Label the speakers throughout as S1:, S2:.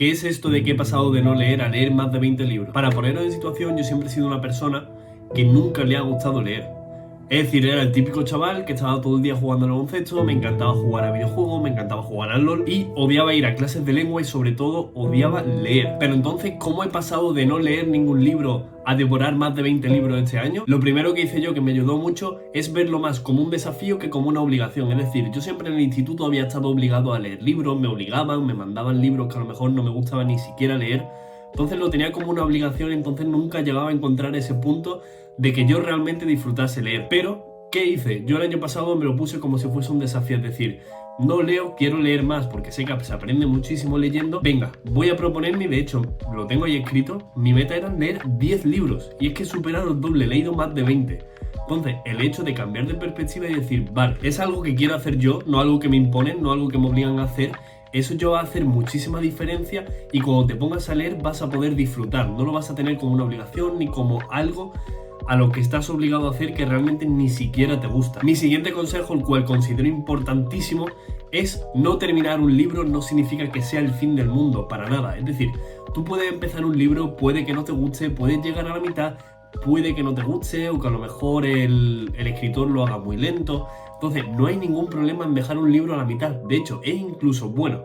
S1: ¿Qué es esto de que he pasado de no leer a leer más de 20 libros? Para poneros en situación, yo siempre he sido una persona que nunca le ha gustado leer. Es decir, era el típico chaval que estaba todo el día jugando al baloncesto, me encantaba jugar a videojuegos, me encantaba jugar al LOL y odiaba ir a clases de lengua y sobre todo odiaba leer. Pero entonces, ¿cómo he pasado de no leer ningún libro a devorar más de 20 libros este año? Lo primero que hice yo, que me ayudó mucho, es verlo más como un desafío que como una obligación. Es decir, yo siempre en el instituto había estado obligado a leer libros, me obligaban, me mandaban libros que a lo mejor no me gustaba ni siquiera leer. Entonces lo tenía como una obligación, entonces nunca llegaba a encontrar ese punto de que yo realmente disfrutase leer. Pero, ¿qué hice? Yo el año pasado me lo puse como si fuese un desafío, es decir, no leo, quiero leer más porque sé que se aprende muchísimo leyendo. Venga, voy a proponerme, de hecho, lo tengo ahí escrito, mi meta era leer 10 libros y es que he superado el doble, he leído más de 20. Entonces, el hecho de cambiar de perspectiva y decir, vale, es algo que quiero hacer yo, no algo que me imponen, no algo que me obligan a hacer. Eso ya va a hacer muchísima diferencia y cuando te pongas a leer vas a poder disfrutar, no lo vas a tener como una obligación ni como algo a lo que estás obligado a hacer que realmente ni siquiera te gusta. Mi siguiente consejo, el cual considero importantísimo, es no terminar un libro no significa que sea el fin del mundo, para nada. Es decir, tú puedes empezar un libro, puede que no te guste, puedes llegar a la mitad, puede que no te guste o que a lo mejor el escritor lo haga muy lento. Entonces, no hay ningún problema en dejar un libro a la mitad. De hecho, es incluso bueno.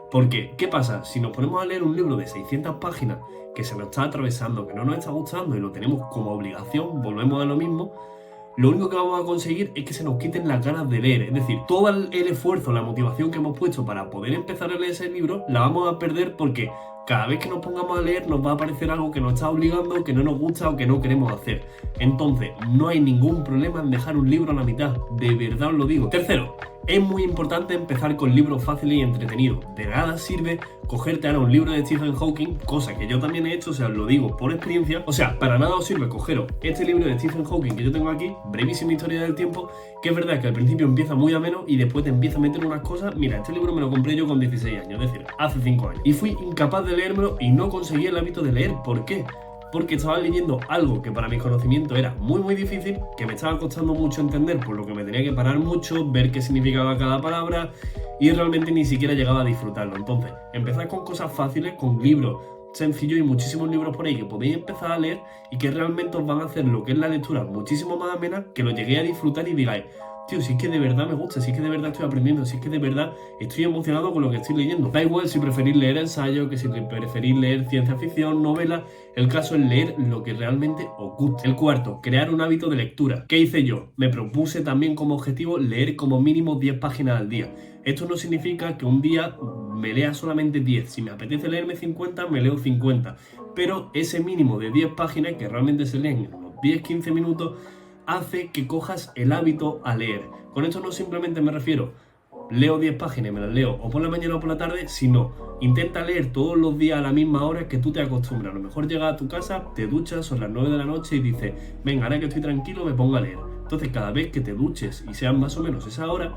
S1: Porque, ¿qué pasa? Si nos ponemos a leer un libro de 600 páginas que se nos está atravesando, que no nos está gustando y lo tenemos como obligación, volvemos a lo mismo, lo único que vamos a conseguir es que se nos quiten las ganas de leer. Es decir, todo el esfuerzo, la motivación que hemos puesto para poder empezar a leer ese libro, la vamos a perder porque cada vez que nos pongamos a leer nos va a aparecer algo que nos está obligando, que no nos gusta o que no queremos hacer. Entonces, no hay ningún problema en dejar un libro a la mitad, de verdad os lo digo. Tercero, es muy importante empezar con libros fáciles y entretenidos. De nada sirve cogerte ahora un libro de Stephen Hawking, cosa que yo también he hecho, o sea, os lo digo por experiencia. O sea, para nada os sirve cogeros este libro de Stephen Hawking que yo tengo aquí, Brevísima Historia del Tiempo, que es verdad que al principio empieza muy ameno y después te empieza a meter unas cosas. Mira, este libro me lo compré yo con 16 años, es decir, hace 5 años. Y fui incapaz de leérmelo y no conseguí el hábito de leer. ¿Por qué? Porque estaba leyendo algo que para mi conocimiento era muy difícil, que me estaba costando mucho entender, por lo que me tenía que parar mucho, ver qué significaba cada palabra y realmente ni siquiera llegaba a disfrutarlo. Entonces, empezad con cosas fáciles, con libros sencillos y muchísimos libros por ahí que podéis empezar a leer y que realmente os van a hacer lo que es la lectura muchísimo más amena, que lo lleguéis a disfrutar y digáis, tío, si es que de verdad me gusta, si es que de verdad estoy aprendiendo, si es que de verdad estoy emocionado con lo que estoy leyendo. Da igual si preferís leer ensayo, que si preferís leer ciencia ficción, novela, el caso es leer lo que realmente os guste. El cuarto, crear un hábito de lectura. ¿Qué hice yo? Me propuse también como objetivo leer como mínimo 10 páginas al día. Esto no significa que un día me lea solamente 10. Si me apetece leerme 50, me leo 50. Pero ese mínimo de 10 páginas, que realmente se leen en unos 10-15 minutos, hace que cojas el hábito a leer. Con esto no simplemente me refiero, leo 10 páginas y me las leo o por la mañana o por la tarde, sino intenta leer todos los días a la misma hora que tú te acostumbras. A lo mejor llegas a tu casa, te duchas, son las 9 de la noche y dices, venga, ahora que estoy tranquilo me pongo a leer. Entonces cada vez que te duches y sean más o menos esa hora,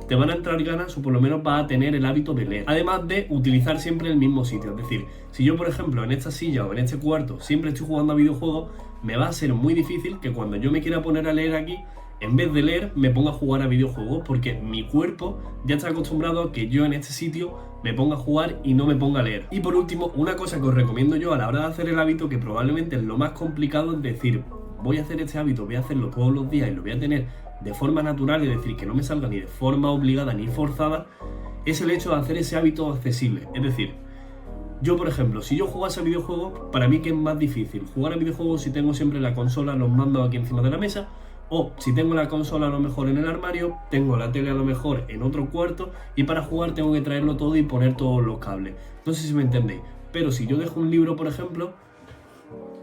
S1: te van a entrar ganas o por lo menos vas a tener el hábito de leer. Además de utilizar siempre el mismo sitio. Es decir, si yo por ejemplo en esta silla o en este cuarto siempre estoy jugando a videojuegos, me va a ser muy difícil que cuando yo me quiera poner a leer aquí, en vez de leer, me ponga a jugar a videojuegos, porque mi cuerpo ya está acostumbrado a que yo en este sitio me ponga a jugar y no me ponga a leer. Y por último, una cosa que os recomiendo yo a la hora de hacer el hábito, que probablemente es lo más complicado, es decir, voy a hacer este hábito, voy a hacerlo todos los días y lo voy a tener de forma natural, es decir, que no me salga ni de forma obligada ni forzada, es el hecho de hacer ese hábito accesible. Es decir, yo por ejemplo, si yo jugase a videojuegos, para mí ¿qué es más difícil? Jugar a videojuegos si tengo siempre la consola, los mandos aquí encima de la mesa, o si tengo la consola a lo mejor en el armario, tengo la tele a lo mejor en otro cuarto y para jugar tengo que traerlo todo y poner todos los cables. No sé si me entendéis, pero si yo dejo un libro por ejemplo,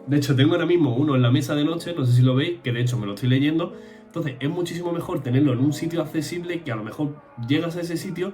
S1: de hecho tengo ahora mismo uno en la mesa de noche, no sé si lo veis, que de hecho me lo estoy leyendo. Entonces es muchísimo mejor tenerlo en un sitio accesible, que a lo mejor llegas a ese sitio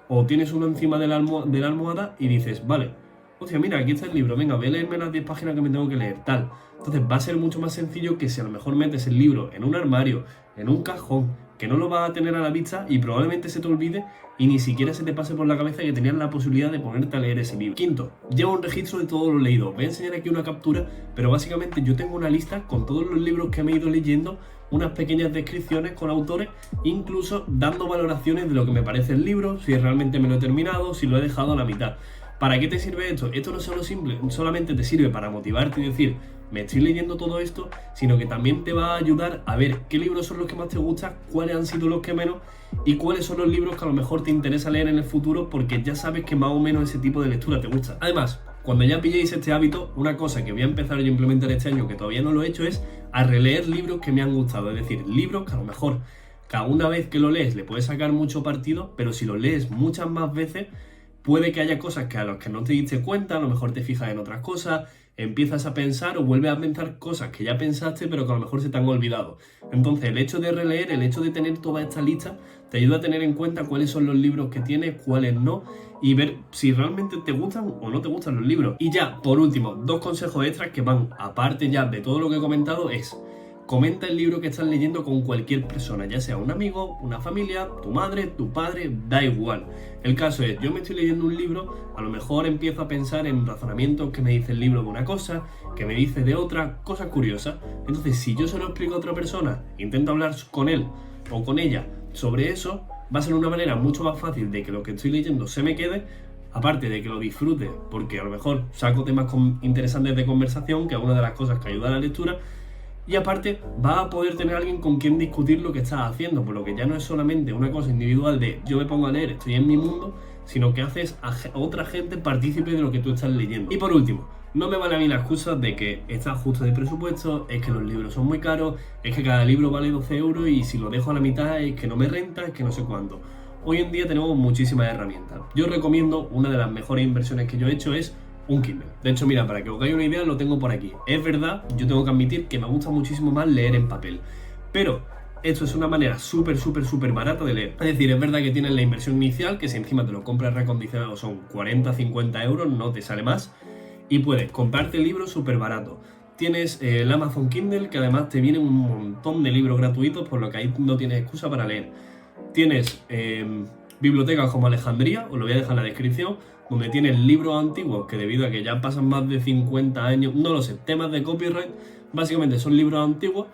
S1: o tienes uno encima de la almohada y dices, vale, hostia, mira, aquí está el libro, venga, voy a leerme las 10 páginas que me tengo que leer, tal. Entonces va a ser mucho más sencillo que si a lo mejor metes el libro en un armario, en un cajón, que no lo vas a tener a la vista y probablemente se te olvide y ni siquiera se te pase por la cabeza que tenías la posibilidad de ponerte a leer ese libro. Quinto, lleva un registro de todo lo leído. Voy a enseñar aquí una captura, pero básicamente yo tengo una lista con todos los libros que me he ido leyendo, unas pequeñas descripciones con autores, incluso dando valoraciones de lo que me parece el libro, si realmente me lo he terminado, si lo he dejado a la mitad. ¿Para qué te sirve esto? Esto no solo solamente te sirve para motivarte y decir, me estoy leyendo todo esto, sino que también te va a ayudar a ver qué libros son los que más te gustan, cuáles han sido los que menos y cuáles son los libros que a lo mejor te interesa leer en el futuro, porque ya sabes que más o menos ese tipo de lectura te gusta. Además, cuando ya pilléis este hábito, una cosa que voy a empezar yo a implementar este año, que todavía no lo he hecho, es a releer libros que me han gustado. Es decir, libros que a lo mejor cada una vez que lo lees le puedes sacar mucho partido, pero si lo lees muchas más veces, puede que haya cosas que a las que no te diste cuenta, a lo mejor te fijas en otras cosas, empiezas a pensar o vuelves a pensar cosas que ya pensaste pero que a lo mejor se te han olvidado. Entonces el hecho de releer, el hecho de tener toda esta lista, te ayuda a tener en cuenta cuáles son los libros que tienes, cuáles no, y ver si realmente te gustan o no te gustan los libros. Y ya, por último, 2 consejos extras que van aparte ya de todo lo que he comentado es: comenta el libro que estás leyendo con cualquier persona, ya sea un amigo, una familia, tu madre, tu padre, da igual. El caso es, yo me estoy leyendo un libro, a lo mejor empiezo a pensar en razonamientos que me dice el libro de una cosa, que me dice de otra, cosas curiosas. Entonces, si yo se lo explico a otra persona, intento hablar con él o con ella sobre eso, va a ser una manera mucho más fácil de que lo que estoy leyendo se me quede, aparte de que lo disfrute, porque a lo mejor saco temas interesantes de conversación, que es una de las cosas que ayuda a la lectura. Y aparte, vas a poder tener a alguien con quien discutir lo que estás haciendo, por lo que ya no es solamente una cosa individual de yo me pongo a leer, estoy en mi mundo, sino que haces a otra gente partícipe de lo que tú estás leyendo. Y por último, no me vale a mí la excusa de que estás justo de presupuesto, es que los libros son muy caros, es que cada libro vale 12 euros y si lo dejo a la mitad es que no me renta, es que no sé cuánto. Hoy en día tenemos muchísimas herramientas. Yo recomiendo, una de las mejores inversiones que yo he hecho es un Kindle. De hecho, mira, para que os hagáis una idea, lo tengo por aquí. Es verdad, yo tengo que admitir que me gusta muchísimo más leer en papel, pero esto es una manera súper barata de leer. Es decir, es verdad que tienes la inversión inicial, que si encima te lo compras recondicionado son 40-50 euros, no te sale más, y puedes comprarte libros súper barato. Tienes el Amazon Kindle, que además te viene un montón de libros gratuitos, por lo que ahí no tienes excusa para leer. Tienes bibliotecas como Alejandría, os lo voy a dejar en la descripción, donde tienes libros antiguos que debido a que ya pasan más de 50 años, no lo sé, temas de copyright, básicamente son libros antiguos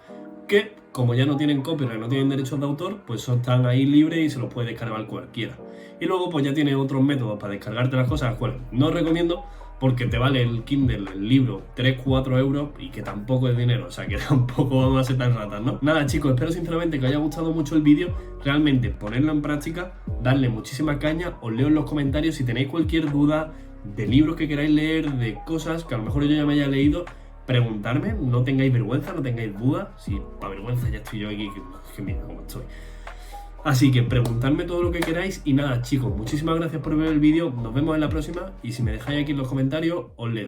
S1: que, como ya no tienen copyright, no tienen derechos de autor, pues están ahí libres y se los puede descargar cualquiera. Y luego pues ya tienes otros métodos para descargarte las cosas, las cuales no os recomiendo porque te vale el Kindle, el libro, 3-4 euros y que tampoco es dinero, o sea que tampoco vamos a ser tan ratas, ¿no? Nada chicos, espero sinceramente que os haya gustado mucho el vídeo, realmente ponerlo en práctica, darle muchísima caña, os leo en los comentarios si tenéis cualquier duda de libros que queráis leer, de cosas que a lo mejor yo ya me haya leído, preguntarme, no tengáis vergüenza, no tengáis dudas, si para vergüenza ya estoy yo aquí, que mira cómo estoy. Así que preguntadme todo lo que queráis y nada chicos, muchísimas gracias por ver el vídeo, nos vemos en la próxima y si me dejáis aquí en los comentarios os leo.